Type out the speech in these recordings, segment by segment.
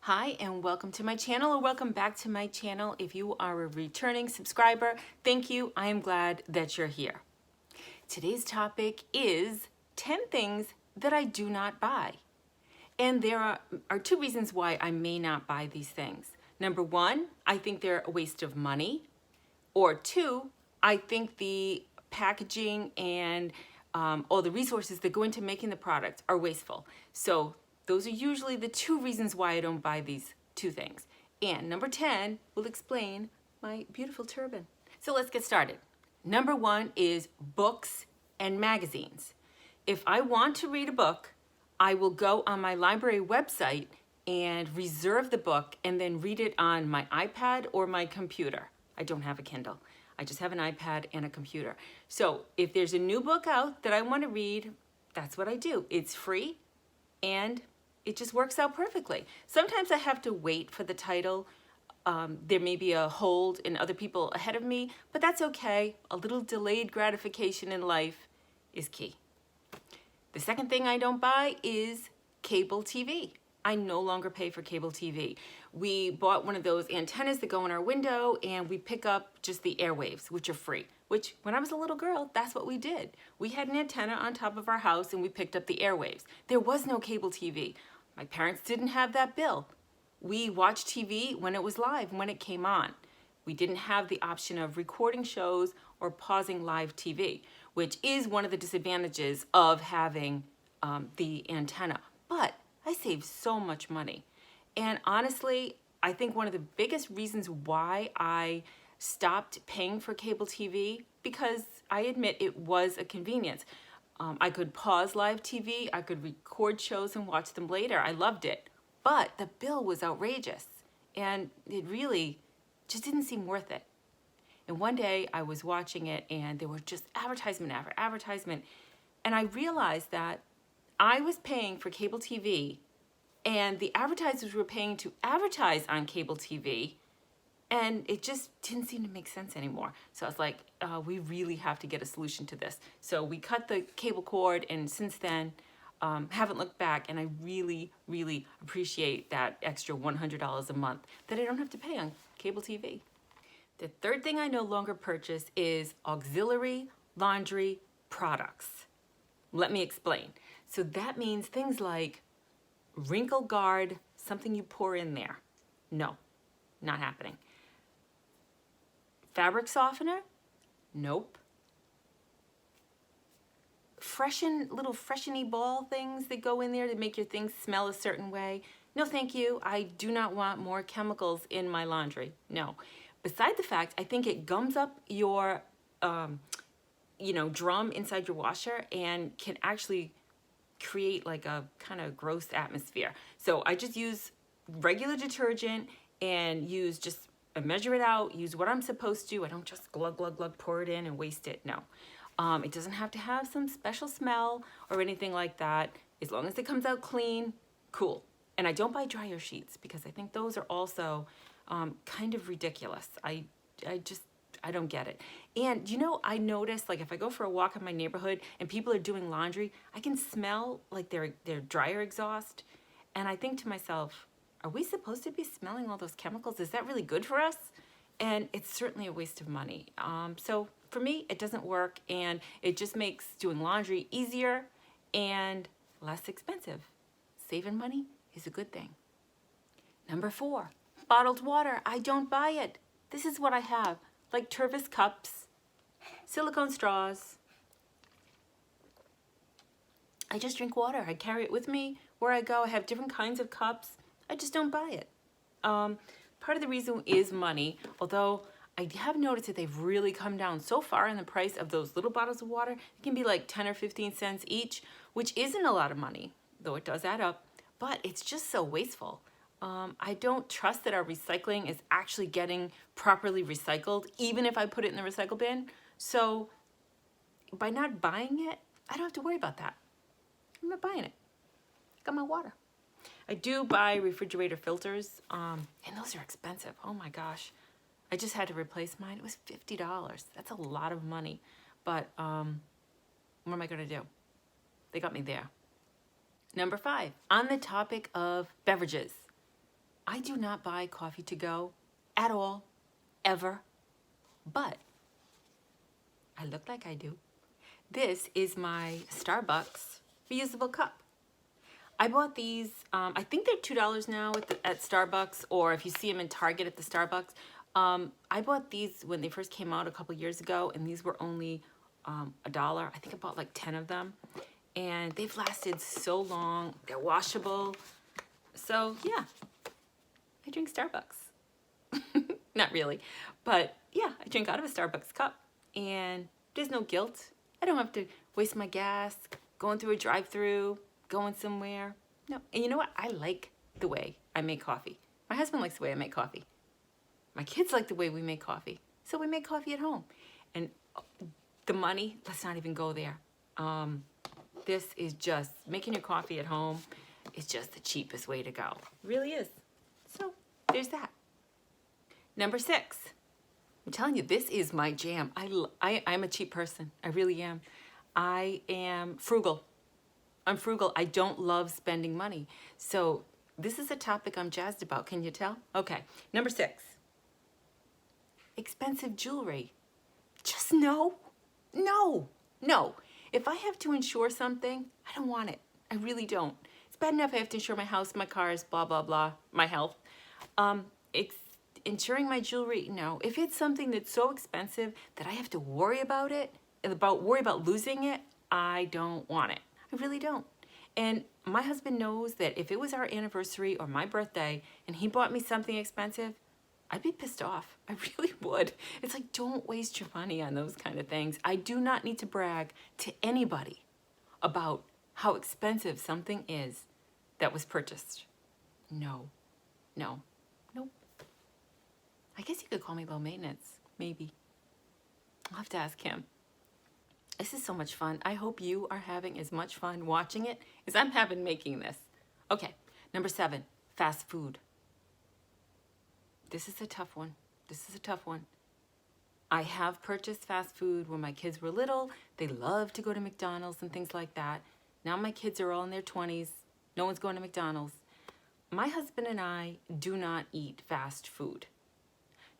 Hi and welcome to my channel, or welcome back to my channel. If you are a returning subscriber, thank you. I am glad that you're here. Today's topic is 10 things that I do not buy. And there are two reasons why I may not buy these things. Number one, I think they're a waste of money. Or two, I think the packaging and all the resources that go into making the product are wasteful. So those are usually the two reasons why I don't buy these two things. And number 10 will explain my beautiful turban. So let's get started. Number one is books and magazines. If I want to read a book, I will go on my library website and reserve the book and then read it on my iPad or my computer. I don't have a Kindle. I just have an iPad and a computer. So if there's a new book out that I want to read, that's what I do. It's free and it just works out perfectly. Sometimes I have to wait for the title. There may be a hold in other people ahead of me, but that's okay. A little delayed gratification in life is key. The second thing I don't buy is cable TV. I no longer pay for cable TV. We bought one of those antennas that go in our window and we pick up just the airwaves, which are free. Which, when I was a little girl, that's what we did. We had an antenna on top of our house and we picked up the airwaves. There was no cable TV. My parents didn't have that bill. We watched TV when it was live, when it came on. We didn't have the option of recording shows or pausing live TV, which is one of the disadvantages of having the antenna. But I saved so much money. And honestly, I think one of the biggest reasons why I stopped paying for cable TV, because I admit it was a convenience. I could pause live TV, I could record shows and watch them later. I loved it. But the bill was outrageous and it really just didn't seem worth it. And one day I was watching it and there were just advertisement after advertisement. And I realized that I was paying for cable TV and the advertisers were paying to advertise on cable TV, and it just didn't seem to make sense anymore. So I was like, we really have to get a solution to this. So we cut the cable cord, and since then, haven't looked back, and I really, really appreciate that extra $100 a month that I don't have to pay on cable TV. The third thing I no longer purchase is auxiliary laundry products. Let me explain. So that means things like wrinkle guard, something you pour in there. No, not happening. Fabric softener? Nope. Little freshen-y ball things that go in there to make your things smell a certain way. No, thank you. I do not want more chemicals in my laundry. No. Beside the fact, I think it gums up your, drum inside your washer and can actually create like a kind of gross atmosphere. So I just use regular detergent and measure it out, use what I'm supposed to. I don't just glug, glug, glug, pour it in and waste it. No. It doesn't have to have some special smell or anything like that. As long as it comes out clean, cool. And I don't buy dryer sheets because I think those are also kind of ridiculous. I don't get it. And I notice, like, if I go for a walk in my neighborhood and people are doing laundry, I can smell like their dryer exhaust. And I think to myself, are we supposed to be smelling all those chemicals? Is that really good for us? And it's certainly a waste of money. So for me, it doesn't work, and it just makes doing laundry easier and less expensive. Saving money is a good thing. Number 4, bottled water. I don't buy it. This is what I have, like Tervis cups, silicone straws. I just drink water. I carry it with me where I go. I have different kinds of cups. I just don't buy it. Part of the reason is money, although I have noticed that they've really come down so far in the price of those little bottles of water. It can be like 10 or 15 cents each, which isn't a lot of money, though it does add up, but it's just so wasteful. I don't trust that our recycling is actually getting properly recycled, even if I put it in the recycle bin. So by not buying it, I don't have to worry about that. I'm not buying it. I got my water. I do buy refrigerator filters, and those are expensive. Oh my gosh. I just had to replace mine. It was $50. That's a lot of money. But what am I going to do? They got me there. Number 5, on the topic of beverages. I do not buy coffee to go at all, ever, but I look like I do. This is my Starbucks reusable cup. I bought these, I think they're $2 now at Starbucks, or if you see them in Target at the Starbucks. I bought these when they first came out a couple years ago, and these were only $1. I think I bought like 10 of them, and they've lasted so long. They're washable. So yeah, I drink Starbucks. Not really, but yeah, I drink out of a Starbucks cup, and there's no guilt. I don't have to waste my gas going through a drive-through, going somewhere. No, and you know what? I like the way I make coffee. My husband likes the way I make coffee. My kids like the way we make coffee. So we make coffee at home. And the money, let's not even go there. This is just, making your coffee at home is just the cheapest way to go. It really is. So there's that. Number 6. I'm telling you, this is my jam. I'm a cheap person. I really am. I am frugal. I'm frugal. I don't love spending money. So this is a topic I'm jazzed about. Can you tell? Okay. Number 6. Expensive jewelry. Just no. No. No. If I have to insure something, I don't want it. I really don't. It's bad enough I have to insure my house, my cars, blah, blah, blah, my health. Insuring my jewelry, no. If it's something that's so expensive that I have to worry about it, worry about losing it, I don't want it. I really don't. And my husband knows that if it was our anniversary or my birthday and he bought me something expensive, I'd be pissed off. I really would. It's like, don't waste your money on those kind of things. I do not need to brag to anybody about how expensive something is that was purchased. No, no, nope. I guess you could call me low maintenance, maybe. I'll have to ask him. This is so much fun. I hope you are having as much fun watching it as I'm having making this. Okay, number 7, fast food. This is a tough one. This is a tough one. I have purchased fast food when my kids were little. They loved to go to McDonald's and things like that. Now my kids are all in their 20s. No one's going to McDonald's. My husband and I do not eat fast food.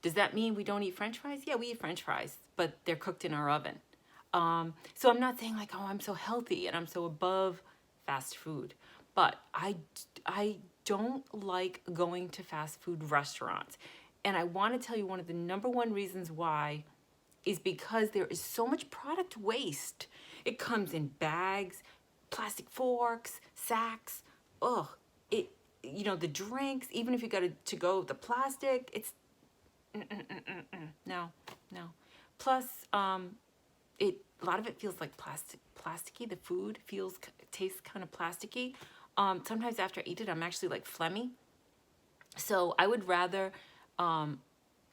Does that mean we don't eat French fries? Yeah, we eat French fries, but they're cooked in our oven. So I'm not saying like, oh, I'm so healthy and I'm so above fast food. But I don't like going to fast food restaurants. And I want to tell you one of the number one reasons why is because there is so much product waste. It comes in bags, plastic forks, sacks. Ugh, the drinks, even if you got to go the plastic, it's no. Plus, a lot of it feels like plasticky. The food tastes kind of plasticky. Sometimes after I eat it, I'm actually like phlegmy. So I would rather,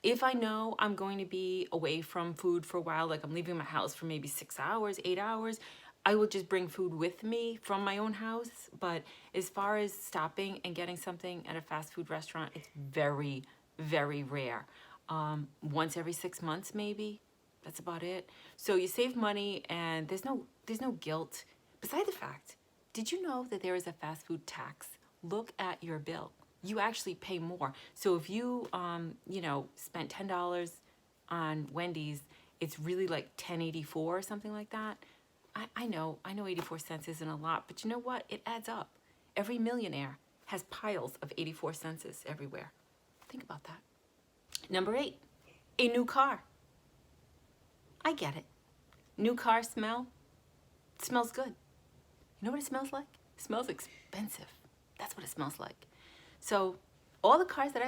if I know I'm going to be away from food for a while, like I'm leaving my house for maybe 6 hours, 8 hours, I will just bring food with me from my own house. But as far as stopping and getting something at a fast food restaurant, it's very, very rare. Once every 6 months, maybe. That's about it. So you save money, and there's no guilt. Beside the fact, did you know that there is a fast food tax? Look at your bill. You actually pay more. So if you, spent $10 on Wendy's, it's really like $10.84 or something like that. I know 84 cents isn't a lot, but you know what? It adds up. Every millionaire has piles of 84 cents everywhere. Think about that. Number 8, a new car. I get it. New car smell. It smells good. You know what it smells like? It smells expensive. That's what it smells like. So all the cars that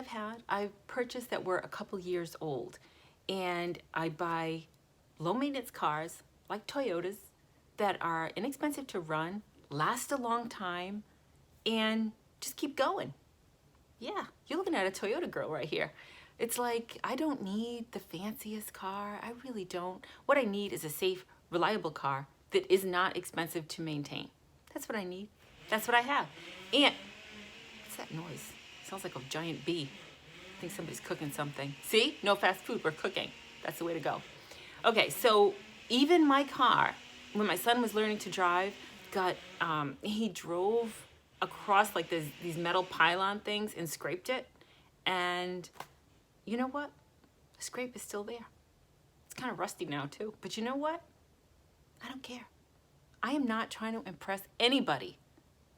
I've purchased that were a couple years old. And I buy low maintenance cars like Toyotas that are inexpensive to run, last a long time, and just keep going. Yeah, you're looking at a Toyota girl right here. It's like, I don't need the fanciest car. I really don't. What I need is a safe, reliable car that is not expensive to maintain. That's what I need. That's what I have. And what's that noise? It sounds like a giant bee. I think somebody's cooking something. See? No fast food, we're cooking. That's the way to go. Okay, so even my car, when my son was learning to drive, he drove across like these metal pylon things and scraped it. And you know what? The scrape is still there. It's kind of rusty now too. But you know what? I don't care. I am not trying to impress anybody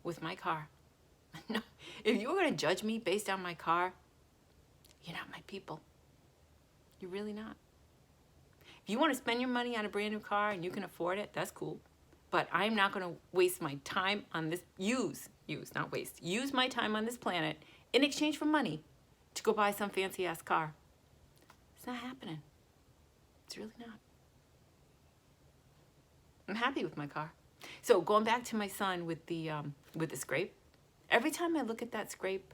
with my car. No. If you were going to judge me based on my car, you're not my people. You're really not. If you want to spend your money on a brand new car and you can afford it, that's cool. But I'm not going to waste my time on this. Use, not waste. Use my time on this planet in exchange for money to go buy some fancy ass car. It's not happening. It's really not. I'm happy with my car. So going back to my son with the scrape, every time I look at that scrape,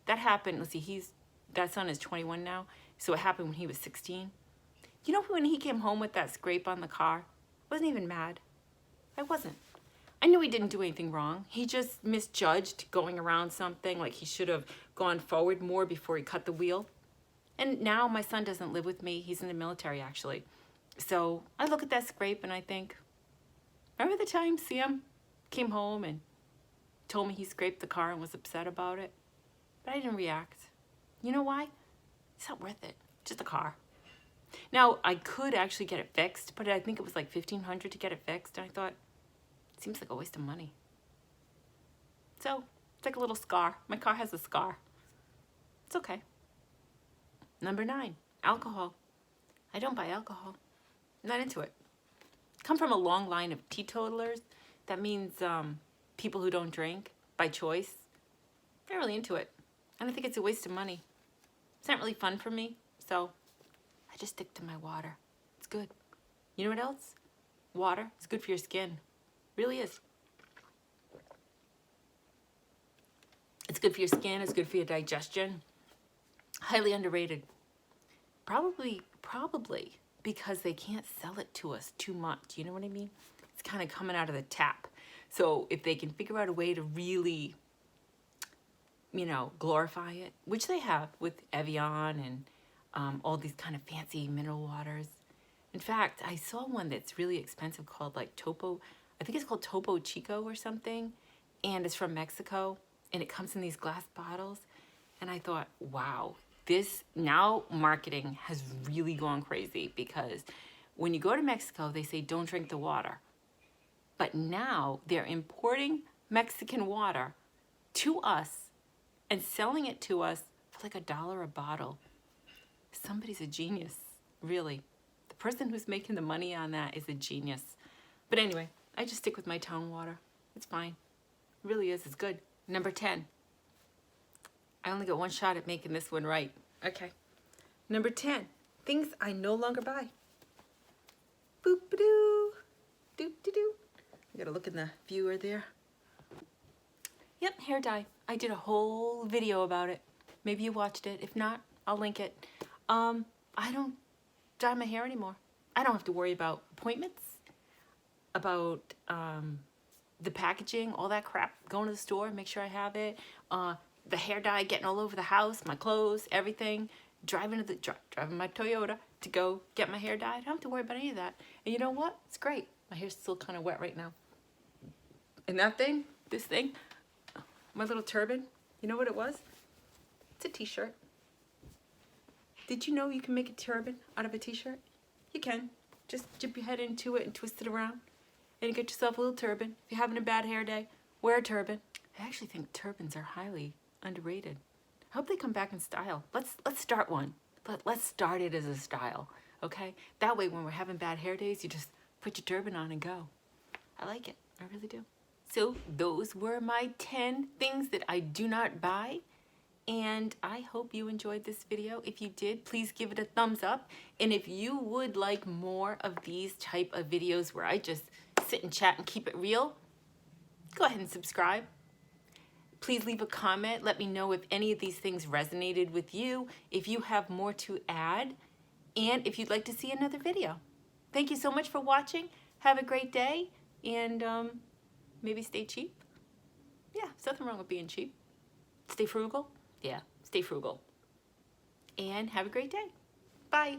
that happened. Let's see, that son is 21 now, so it happened when he was 16. You know, when he came home with that scrape on the car, I wasn't even mad. I wasn't. I knew he didn't do anything wrong. He just misjudged going around something, like he should have gone forward more before he cut the wheel. And now my son doesn't live with me. He's in the military, actually. So I look at that scrape and I think, remember the time Sam came home and told me he scraped the car and was upset about it? But I didn't react. You know why? It's not worth it. Just a car. Now, I could actually get it fixed, but I think it was like $1,500 to get it fixed. And I thought, it seems like a waste of money. So, it's like a little scar. My car has a scar. It's okay. Number 9, alcohol. I don't buy alcohol. I'm not into it. I come from a long line of teetotalers. That means people who don't drink by choice. I'm not really into it. And I think it's a waste of money. It's not really fun for me, so I just stick to my water. It's good. You know what else? Water. It's good for your skin. It really is. It's good for your skin. It's good for your digestion. Highly underrated. Probably because they can't sell it to us too much. You know what I mean? It's kind of coming out of the tap. So if they can figure out a way to really, you know, glorify it, which they have with Evian and all these kind of fancy mineral waters. In fact, I saw one that's really expensive called like Topo, I think it's called Topo Chico or something, and it's from Mexico, and it comes in these glass bottles. And I thought, wow, this now marketing has really gone crazy, because when you go to Mexico, they say don't drink the water. But now they're importing Mexican water to us and selling it to us for like $1 a bottle. Somebody's a genius, really. The person who's making the money on that is a genius. But anyway, I just stick with my town water. It's fine. It really is. It's good. Number 10. I only got one shot at making this one right. Okay. Number 10. Things I no longer buy. Boop-a-doo. Doop-de-doo. I gotta look in the viewer there. Yep, hair dye. I did a whole video about it. Maybe you watched it. If not, I'll link it. I don't dye my hair anymore. I don't have to worry about appointments, about the packaging, all that crap. Going to the store, make sure I have it. The hair dye getting all over the house, my clothes, everything. Driving my Toyota to go get my hair dyed. I don't have to worry about any of that. And you know what? It's great. My hair's still kind of wet right now. And that thing, this thing, my little turban, you know what it was? It's a t-shirt. Did you know you can make a turban out of a t-shirt? You can. Just dip your head into it and twist it around. And you get yourself a little turban. If you're having a bad hair day, wear a turban. I actually think turbans are highly underrated. I hope they come back in style. Let's start one. Let's start it as a style, okay? That way when we're having bad hair days, you just put your turban on and go. I like it. I really do. So those were my 10 things that I do not buy. And I hope you enjoyed this video. If you did, please give it a thumbs up. And if you would like more of these type of videos where I just sit and chat and keep it real, go ahead and subscribe. Please leave a comment. Let me know if any of these things resonated with you, if you have more to add, and if you'd like to see another video. Thank you so much for watching. Have a great day, and maybe stay cheap. Yeah, there's nothing wrong with being cheap. Stay frugal. Yeah, stay frugal. And have a great day. Bye.